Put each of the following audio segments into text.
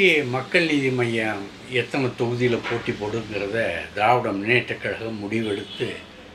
இன்றைக்கி மக்கள் நீதி மையம் எத்தனை தொகுதியில் போட்டி போடுங்கிறத திராவிட முன்னேற்றக் கழகம் முடிவெடுத்து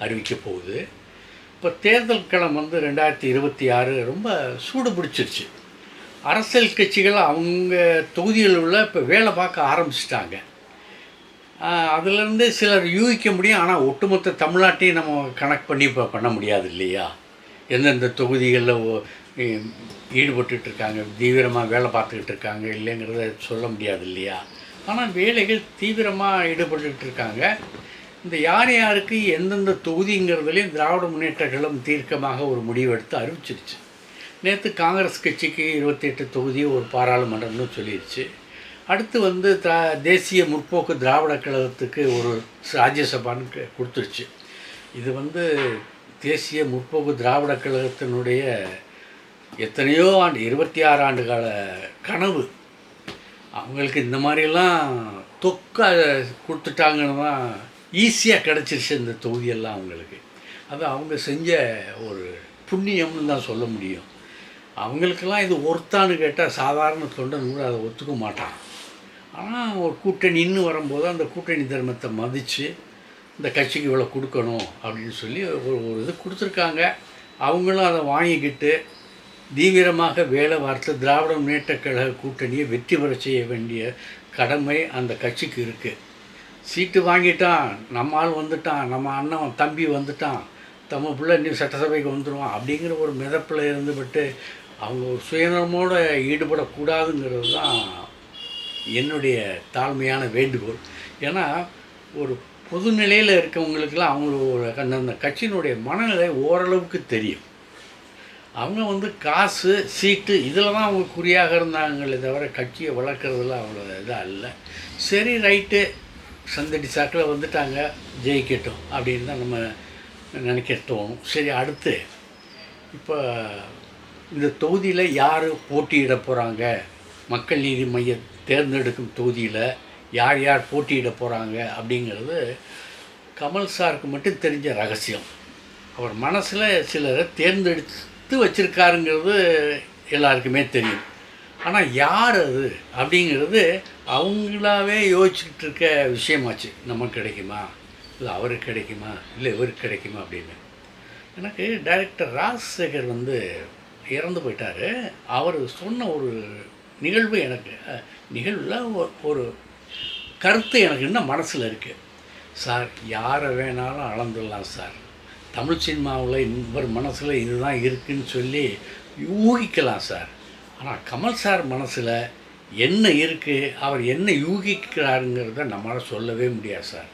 அறிவிக்க போகுது. இப்போ தேர்தல் களம் 2026 ரொம்ப சூடு பிடிச்சிருச்சு. அரசியல் கட்சிகள் அவங்க தொகுதியில் உள்ள இப்போ வேலை பார்க்க ஆரம்பிச்சிட்டாங்க. அதுலேருந்து சிலர் யூகிக்க முடியும். ஆனால் ஒட்டுமொத்த தமிழ்நாட்டையும் நம்ம கணக்கு பண்ணி இப்போ பண்ண முடியாது இல்லையா? எந்தெந்த தொகுதிகளில் ஈடுபட்டுருக்காங்க, தீவிரமாக வேலை பார்த்துக்கிட்டு இருக்காங்க இல்லைங்கிறத சொல்ல முடியாது இல்லையா? ஆனால் வேலைகள் தீவிரமாக ஈடுபட்டுக்கிட்டு இருக்காங்க. இந்த யார் யாருக்கு எந்தெந்த தொகுதிங்கிறதுலேயும் திராவிட முன்னேற்ற கழகம் தீர்க்கமாக ஒரு முடிவெடுத்து அறிவிச்சிருச்சு. நேற்று காங்கிரஸ் கட்சிக்கு 28 தொகுதி ஒரு பாராளுமன்றம்னு சொல்லிடுச்சு. அடுத்து தேசிய முற்போக்கு திராவிட கழகத்துக்கு ஒரு ராஜ்யசபான்னு கொடுத்துருச்சு. இது தேசிய முற்போக்கு திராவிட கழகத்தினுடைய எத்தனையோ ஆண்டு 26 ஆண்டு கால கனவு. அவங்களுக்கு இந்த மாதிரிலாம் கொடுத்துட்டாங்கன்னு தான் ஈஸியாக கிடச்சிருச்சு இந்த தொகுதியெல்லாம் அவங்களுக்கு. அது அவங்க செஞ்ச ஒரு புண்ணியம்னு தான் சொல்ல முடியும். அவங்களுக்கெல்லாம் இது ஒருத்தான்னு கேட்டால் சாதாரண தொண்டன் கூட அதை ஒத்துக்க மாட்டான். ஆனால் ஒரு கூட்டணின்னு வரும்போது அந்த கூட்டணி தர்மத்தை மதித்து இந்த கட்சிக்கு இவ்வளோ கொடுக்கணும் அப்படின்னு சொல்லி ஒரு இது கொடுத்துருக்காங்க. அவங்களும் அதை வாங்கிக்கிட்டு தீவிரமாக வேலை வார்த்தை திராவிட முன்னேற்றக் கழக கூட்டணியை வெற்றி பெற செய்ய வேண்டிய கடமை அந்த கட்சிக்கு இருக்குது. சீட்டு வாங்கிட்டான், நம்ம ஆள் வந்துட்டான், நம்ம அண்ணன் தம்பி வந்துட்டான், நம்ம பிள்ளை இன்னும் சட்டசபைக்கு வந்துடுவான் அப்படிங்கிற ஒரு மிதப்பில் இருந்துவிட்டு அவங்க சுயநலமோடு ஈடுபடக்கூடாதுங்கிறது தான் என்னுடைய தாழ்மையான வேண்டுகோள். ஏன்னா ஒரு பொது நிலையில் இருக்கவங்களுக்கெல்லாம் அவங்களோட அந்த கட்சியினுடைய மனநிலை ஓரளவுக்கு தெரியும். அவங்க காசு சீட்டு இதில் தான் அவங்க குறியாக இருந்தாங்களே தவிர கட்சியை வளர்க்குறதுல அவ்வளோ இதாக இல்லை. சரி ரைட்டு, சந்தடி சாக்கில் வந்துட்டாங்க, ஜெயிக்கட்டும் அப்படின்னு தான் நம்ம நினைக்க தோணும். சரி, அடுத்து இப்போ இந்த தொகுதியில் யார் போட்டியிட போகிறாங்க, மக்கள் நீதி மையம் தேர்ந்தெடுக்கும் தொகுதியில் யார் யார் போட்டியிட போகிறாங்க அப்படிங்கிறது கமல் சாருக்கு மட்டும் தெரிஞ்ச ரகசியம். அவர் மனசில் சிலரை தேர்ந்தெடுத்து வச்சுருக்காருங்கிறது எல்லாருக்குமே தெரியும். ஆனால் யார் அது அப்படிங்கிறது அவங்களாவே யோசிச்சுக்கிட்டு இருக்க விஷயமாச்சு. நமக்கு கிடைக்குமா, இல்லை அவருக்கு கிடைக்குமா, இல்லை இவருக்கு கிடைக்குமா அப்படின்னு. எனக்கு டைரக்டர் ராஜசேகர் இறந்து போயிட்டார். அவர் சொன்ன ஒரு நிகழ்வு நிகழ்வில் ஒரு கருத்து எனக்கு இன்னும் மனசில் இருக்குது. சார், யாரை வேணாலும் அளந்துடலாம் சார், தமிழ் சினிமாவில் இவர் மனசில் இதுதான் இருக்குதுன்னு சொல்லி யூகிக்கலாம் சார். ஆனால் கமல் சார் மனசில் என்ன இருக்குது, அவர் என்ன யூகிக்கிறாருங்கிறத நம்மளால் சொல்லவே முடியாது சார்.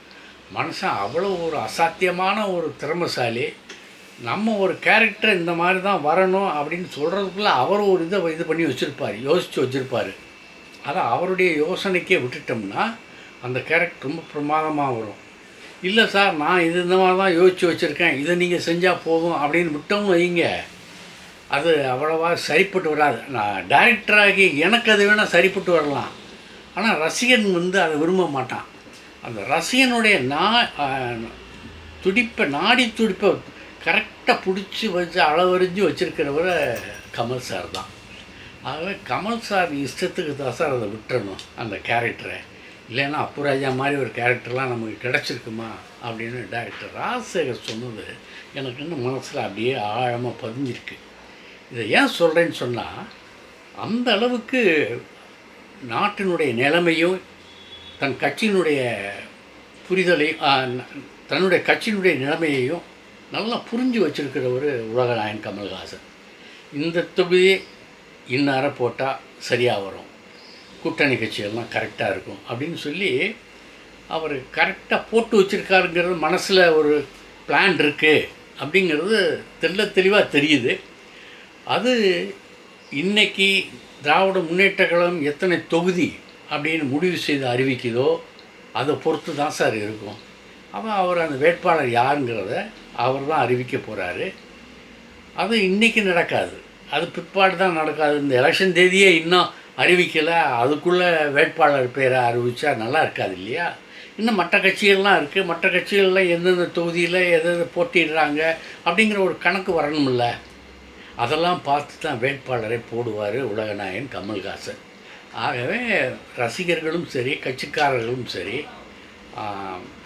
மனுஷன் அவ்வளோ ஒரு அசாத்தியமான ஒரு திறமைசாலி. நம்ம ஒரு கேரக்டர் இந்த மாதிரி தான் வரணும் அப்படின்னு சொல்கிறதுக்குள்ளே அவர் ஒரு இது பண்ணி வச்சுருப்பார், யோசித்து வச்சுருப்பார். அதை அவருடைய யோசனைக்கே விட்டுட்டோம்னா அந்த கேரக்டர் ரொம்ப பிரமாதமாக வரும். இல்லை சார், நான் இந்த மாதிரி தான் யோசித்து வச்சுருக்கேன், இதை நீங்கள் செஞ்சால் போதும் அப்படின்னு விட்டோம்னு வைங்க, அது அவ்வளோவா சரிப்பட்டு வராது. நான் டைரக்டராகி எனக்கு அது வேணால் சரிப்பட்டு வரலாம், ஆனால் ரசிகன் அதை விரும்ப மாட்டான். அந்த ரசிகனுடைய நாடி துடிப்பை கரெக்டாக பிடிச்சி வச்சு அளவறிஞ்சு வச்சுருக்கிறவரை கமல் சார் தான். ஆகவே கமல் சார் இஷ்டத்துக்கு தான் சார் அதை விட்டுறணும் அந்த கேரக்டரை. இல்லைன்னா அப்புராஜா மாதிரி ஒரு கேரக்டர்லாம் நமக்கு கிடச்சிருக்குமா அப்படின்னு டைரக்டர் ராஜசேகர் சொன்னது எனக்கு இன்னும் மனசில் அப்படியே ஆழமாக பதிஞ்சிருக்கு. இதை ஏன் சொல்கிறேன்னு சொன்னால், அந்த அளவுக்கு நாட்டினுடைய நிலைமையும் தன் கட்சியினுடைய புரிதலையும் தன்னுடைய கட்சியினுடைய நிலைமையையும் நல்லா புரிஞ்சு வச்சுருக்கிற ஒரு உலகநாயகன் கமல்ஹாசன். இந்த தொகுதியை இந்நேரம் போட்டால் சரியாக வரும், கூட்டணி கட்சிகள்லாம் கரெக்டாக இருக்கும் அப்படின்னு சொல்லி அவர் கரெக்டாக போட்டு வச்சுருக்காருங்கிறது மனசில் ஒரு பிளான் இருக்குது அப்படிங்கிறது தெளிவாக தெரியுது. அது இன்றைக்கி திராவிட முன்னேற்ற கழகம் எத்தனை தொகுதி அப்படின்னு முடிவு செய்து அறிவிக்குதோ அதை பொறுத்து தான் சார் இருக்கும். அவர் அந்த வேட்பாளர் யாருங்கிறத அவர் தான் அறிவிக்க போகிறாரு. அது இன்றைக்கி நடக்காது, அது பிற்பாடு தான் நடக்காது. இந்த எலெக்ஷன் தேதியே இன்னும் அறிவிக்கலை, அதுக்குள்ளே வேட்பாளர் பேரை அறிவித்தா நல்லா இருக்காது இல்லையா? இன்னும் மற்ற கட்சிகள்லாம் இருக்குது, மற்ற கட்சிகள்லாம் எந்தெந்த தொகுதியில் எதை போட்டிடுறாங்க அப்படிங்கிற ஒரு கணக்கு வரணுமில்ல. அதெல்லாம் பார்த்து தான் வேட்பாளரை போடுவார் உலகநாயகன் கமல்ஹாசன். ஆகவே ரசிகர்களும் சரி, கட்சிக்காரர்களும் சரி,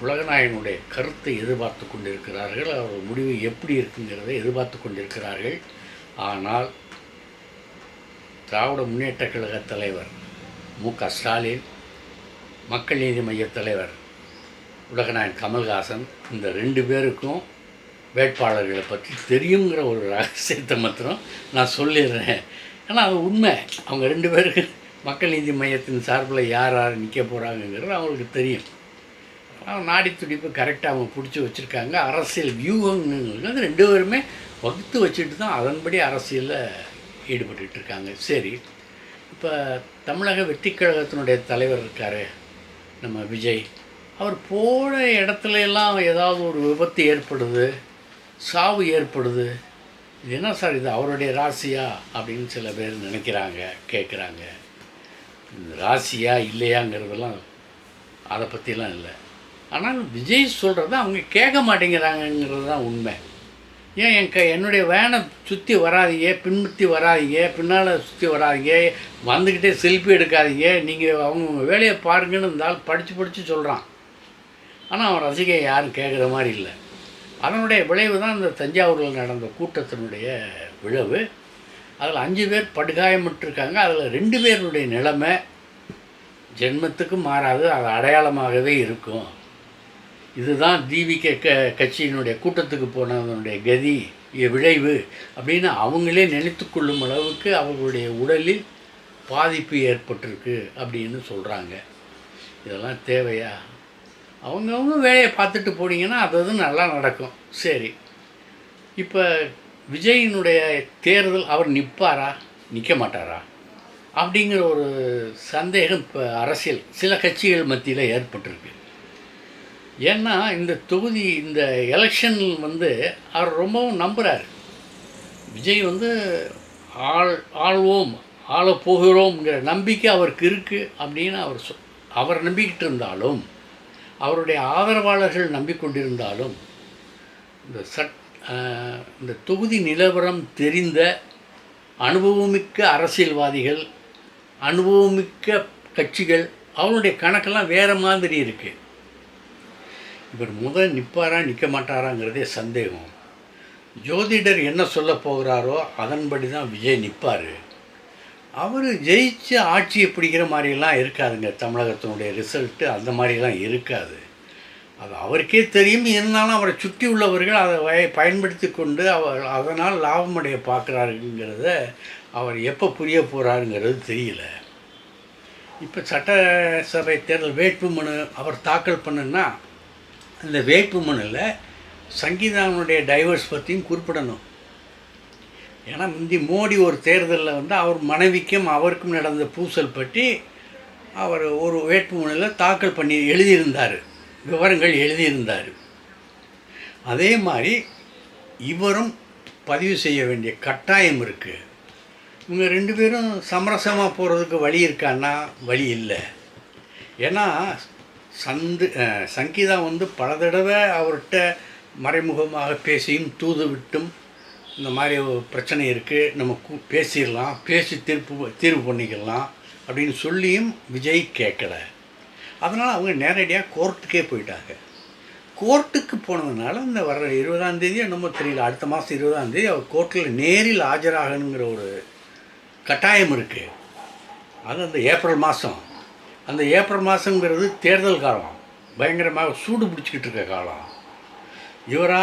உலகநாயகனுடைய கருத்தை எதிர்பார்த்து கொண்டிருக்கிறார்கள். அவர் முடிவு எப்படி இருக்குங்கிறதை எதிர்பார்த்து கொண்டிருக்கிறார்கள். ஆனால் திராவிட முன்னேற்றக் கழக தலைவர் மு.க. ஸ்டாலின், மக்கள் நீதி மைய தலைவர் உலகநாயகன் கமல்ஹாசன், இந்த 2 பேருக்கும் வேட்பாளர்களை பற்றி தெரியுங்கிற ஒரு ரகசியத்தை மாத்திரம் நான் சொல்லிடுறேன். ஏன்னா அது உண்மை. அவங்க 2 பேருக்கு மக்கள் நீதி மையத்தின் சார்பில் யார் யார் நிற்க போகிறாங்கங்கிறது அவங்களுக்கு தெரியும். நாடி துடிப்பு கரெக்டாக அவங்க பிடிச்சி வச்சுருக்காங்க. அரசியல் வியூகங்கிறது 2 பேருமே வகுத்து வச்சுட்டு தான் அதன்படி அரசியலில் ஈடுபட்டு இருக்காங்க. சரி, இப்போ தமிழக வெற்றிக் கழகத்தினுடைய தலைவர் இருக்கார் நம்ம விஜய். அவர் போன இடத்துல எல்லாம் ஏதாவது ஒரு விபத்து ஏற்படுது, சாவு ஏற்படுது. இது என்ன சார், இது அவருடைய ராசியா அப்படின்னு சில பேர் நினைக்கிறாங்க, கேட்குறாங்க. ராசியா இல்லையாங்கிறதெல்லாம் அதை பற்றிலாம் இல்லை. ஆனால் விஜய் சொல்கிறத அவங்க கேட்க மாட்டேங்கிறாங்கங்கிறது தான் உண்மை. ஏன் என்னுடைய வேனை சுற்றி வராதிங்க, பின்பற்றி வராதிங்க, பின்னால் சுற்றி வராதிங்க, வந்துக்கிட்டே செல்ஃபி எடுக்காதீங்க, நீங்கள் அவங்க வேலையை பாருங்கன்னு இருந்தால் படித்து சொல்கிறான். ஆனால் அவன் ரசிகை யாரும் கேட்குற மாதிரி இல்லை. அதனுடைய விளைவு தான் இந்த தஞ்சாவூரில் நடந்த கூட்டத்தினுடைய விளைவு. அதில் 5 பேர் படுகாயமிட்டிருக்காங்க. அதில் 2 பேருடைய நிலைமை ஜென்மத்துக்கு மாறாது, அது அடையாளமாகவே இருக்கும். இதுதான் தீவிக கட்சியினுடைய கூட்டத்துக்கு போனதனுடைய கதி, விளைவு அப்படின்னு அவங்களே நினைத்து கொள்ளும் அளவுக்கு அவர்களுடைய உடலில் பாதிப்பு ஏற்பட்டிருக்கு அப்படின்னு சொல்கிறாங்க. இதெல்லாம் தேவையா? அவங்கவுங்க வேலையை பார்த்துட்டு போனீங்கன்னா அது நல்லா நடக்கும். சரி, இப்போ விஜயினுடைய தேர்தல் அவர் நிற்பாரா நிற்க மாட்டாரா அப்படிங்கிற ஒரு சந்தேகம் இப்போ அரசியல் சில கட்சிகள் மத்தியில் ஏற்பட்டிருக்கு. ஏன்னா இந்த தொகுதி, இந்த எலெக்ஷன் அவர் ரொம்பவும் நம்புகிறார். விஜய் ஆள்வோம், ஆளப்போகிறோம்ங்கிற நம்பிக்கை அவருக்கு இருக்குது அப்படின்னு அவர் நம்பிக்கிட்டு இருந்தாலும், அவருடைய ஆதரவாளர்கள் நம்பிக்கொண்டிருந்தாலும், இந்த தொகுதி நிலவரம் தெரிந்த அனுபவமிக்க அரசியல்வாதிகள், அனுபவமிக்க கட்சிகள், அவருடைய கணக்கெல்லாம் வேறு மாதிரி இருக்குது. இவர் முதல் நிற்பாரா நிற்க மாட்டாராங்கிறதே சந்தேகம். ஜோதிடர் என்ன சொல்ல போகிறாரோ அதன்படி தான் விஜய் நிற்பார். அவர் ஜெயிச்சு ஆட்சியை பிடிக்கிற மாதிரிலாம் இருக்காதுங்க. தமிழகத்தினுடைய ரிசல்ட்டு அந்த மாதிரிலாம் இருக்காது. அது அவருக்கே தெரியும். இருந்தாலும் அவரை சுற்றி உள்ளவர்கள் அதை பயன்படுத்தி கொண்டு அதனால் லாபமடைய பார்க்குறாருங்கிறத அவர் எப்போ புரிய போகிறாருங்கிறது தெரியல. இப்போ சட்டசபை தேர்தல் வேட்புமனு அவர் தாக்கல் பண்ணுன்னா அந்த வேட்புமனுவில் சங்கீதாவுடைய டைவர்ஸ் பற்றியும் குறிப்பிடணும். ஏன்னா மோடி ஒரு தேர்தலில் அவர் மனைவிக்கும் அவருக்கும் நடந்த பூசல் பற்றி அவர் ஒரு வேட்புமனுவில் தாக்கல் பண்ணி எழுதியிருந்தார், விவரங்கள் எழுதியிருந்தார். அதே மாதிரி இவரும் பதிவு செய்ய வேண்டிய கட்டாயம் இருக்குது. இவங்க 2 பேரும் சமரசமாக போகிறதுக்கு வழி இருக்கான்னா வழி இல்லை. ஏன்னா சங்கீதா பல தடவை அவர்கிட்ட மறைமுகமாக பேசியும் தூது விட்டும் இந்த மாதிரி பிரச்சனை இருக்குது, நம்ம பேசிடலாம், பேசி தீர்வு பண்ணிக்கலாம் அப்படின்னு சொல்லியும் விஜய் கேட்கல. அதனால் அவங்க நேரடியாக கோர்ட்டுக்கே போயிட்டாங்க. கோர்ட்டுக்கு போனதுனால இந்த வர 20ஆம் தேதி என்னமோ தெரியல, அடுத்த மாதம் 20ஆம் தேதி அவர் கோர்ட்டில் நேரில் ஆஜராகணுங்கிற ஒரு கட்டாயம் இருக்குது. அது அந்த ஏப்ரல் மாதம். அந்த ஏப்ரல் மாதங்கிறது தேர்தல் காலம், பயங்கரமாக சூடு பிடிச்சிக்கிட்டு இருக்க காலம். இவரா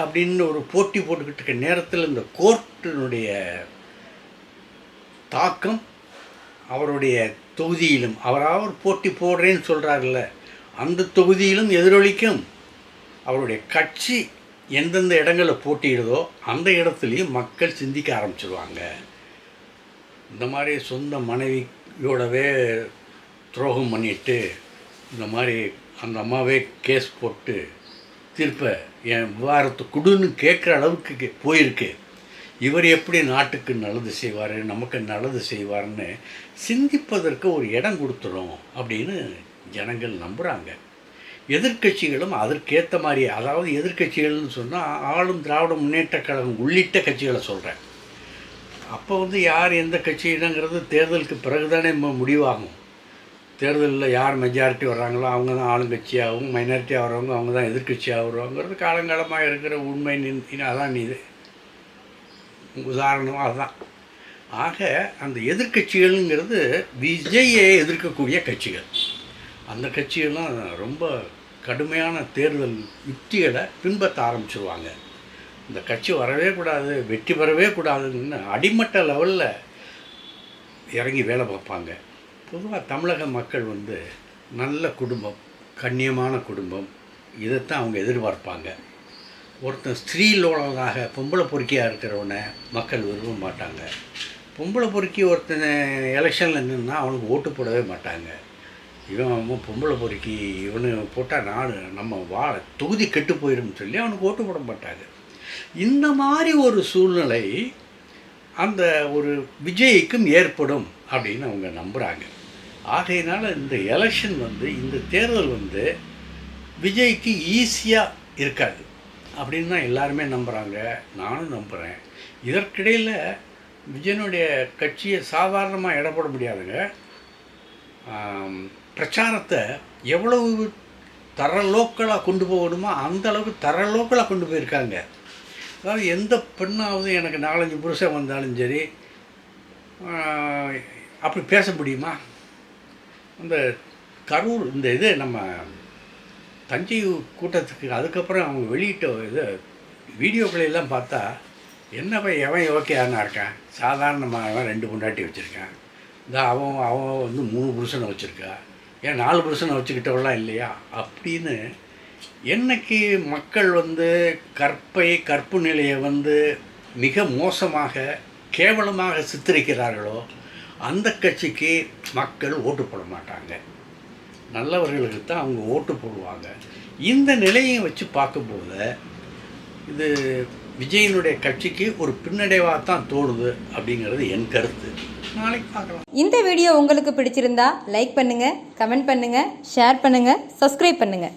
அப்படின்னு ஒரு போட்டி போட்டுக்கிட்டு இருக்க நேரத்தில் இந்த கோர்ட்டினுடைய தாக்கம் அவருடைய தொகுதியிலும், அவராக ஒரு போட்டி போடுறேன்னு சொல்கிறார்ல, அந்த தொகுதியிலும் எதிரொலிக்கும். அவருடைய கட்சி எந்தெந்த இடங்களில் போட்டியிடுதோ அந்த இடத்துலையும் மக்கள் சிந்திக்க ஆரம்பிச்சிடுவாங்க. இந்த மாதிரி சொந்த மனைவியோடவே துரோகம் பண்ணிட்டு இந்த மாதிரி அந்த அம்மாவே கேஸ் போட்டு தீர்ப்பை என் விவகாரத்தை கொடுன்னு கேட்குற அளவுக்கு போயிருக்கு. இவர் எப்படி நாட்டுக்கு நல்லது செய்வார், நமக்கு நல்லது செய்வார்னு சிந்திப்பதற்கு ஒரு இடம் கொடுத்துரும் அப்படின்னு ஜனங்கள் நம்புகிறாங்க. எதிர்க்கட்சிகளும் அதற்கேற்ற மாதிரி, அதாவது எதிர்க்கட்சிகள்னு சொன்னால் ஆளும் திராவிட முன்னேற்ற கழகம் உள்ளிட்ட கட்சிகளை சொல்கிறேன். அப்போ வந்து யார் எந்த கட்சியினங்கிறது தேர்தலுக்கு பிறகு தானே முடிவாகும். தேர்தலில் யார் மெஜாரிட்டி வர்றாங்களோ அவங்க தான் ஆளுங்கட்சியாகவும், மைனாரிட்டி ஆகிறவங்க அவங்க தான் எதிர்கட்சியாக வருவாங்கிறது காலங்காலமாக இருக்கிற உண்மை. அதான் இது உதாரணம் அதுதான். ஆக அந்த எதிர்கட்சிகள்ங்கிறது விஜயை எதிர்க்கக்கூடிய கட்சிகள். அந்த கட்சிகள்லாம் ரொம்ப கடுமையான தேர்தல் யுக்திகளை பின்பற்ற ஆரம்பிச்சிருவாங்க. இந்த கட்சி வரவே கூடாது, வெற்றி பெறவே கூடாதுன்னு அடிமட்ட லெவலில் இறங்கி வேலை பார்ப்பாங்க. பொதுவாக தமிழக மக்கள் வந்து நல்ல குடும்பம், கண்ணியமான குடும்பம், இதைத்தான் அவங்க எதிர்பார்ப்பாங்க. ஒருத்தன் ஸ்திரீலோனதாக பொம்பளை பொறுக்கியாக இருக்கிறவனை மக்கள் விரும்ப மாட்டாங்க. பொம்பளை பொறுக்கி ஒருத்தனை எலெக்ஷனில் நின்னா அவனுக்கு ஓட்டு போடவே மாட்டாங்க. இவன் பொம்பளை பொறுக்கி இவனு போட்டால் நம்ம தொகுதி கெட்டு போயிடும்னு சொல்லி அவனுக்கு ஓட்டு போட மாட்டாங்க. இந்த மாதிரி ஒரு சூழ்நிலை அந்த ஒரு விஜய்க்கும் ஏற்படும் அப்படின்னு அவங்க நம்புகிறாங்க. ஆகையினால இந்த எலெக்ஷன் வந்து, இந்த தேர்தல் வந்து விஜய்க்கு ஈஸியாக இருக்காது அப்படின்னு தான் எல்லாருமே நம்புகிறாங்க. நானும் நம்புகிறேன். இதற்கிடையில் விஜயனுடைய கட்சியை சாதாரணமாக இடப்பட முடியாதுங்க. பிரச்சாரத்தை எவ்வளவு தரலோக்கலாக கொண்டு போகணுமோ அந்த அளவுக்கு தரலோக்கலாக கொண்டு போயிருக்காங்க. அதாவது எந்த பெண்ணாவது எனக்கு 4-5 புருஷன் வந்தாலும் சரி அப்படி பேச முடியுமா? அந்த கரூர் இந்த இது நம்ம தஞ்சை கூட்டத்துக்கு அதுக்கப்புறம் அவங்க வெளியிட்ட இது வீடியோக்களையெல்லாம் பார்த்தா என்னப்பா எவன் ஓகேனா இருக்கான், சாதாரணமாக அவன் 2 பொண்டாட்டி வச்சுருக்கான், இந்த அவன் வந்து 3 புருஷனை வச்சுருக்கா, ஏன் 4 புருஷனை வச்சுக்கிட்டவெல்லாம் இல்லையா அப்படின்னு என்னைக்கு மக்கள் வந்து கற்பு நிலையை வந்து மிக மோசமாக கேவலமாக சித்தரிக்கிறார்களோ அந்த கட்சிக்கு மக்கள் ஓட்டு போட மாட்டாங்க. நல்லவர்களுக்கு தான் அவங்க ஓட்டு போடுவாங்க. இந்த நிலையை வச்சு பார்க்கும்போது இது விஜயனுடைய கட்சிக்கு ஒரு பின்னடைவாக தான் தோணுது அப்படிங்கிறது என் கருத்து. நாளைக்கு பார்க்கலாம். இந்த வீடியோ உங்களுக்கு பிடிச்சிருந்தா லைக் பண்ணுங்கள், கமெண்ட் பண்ணுங்கள், ஷேர் பண்ணுங்கள், சப்ஸ்கிரைப் பண்ணுங்கள்.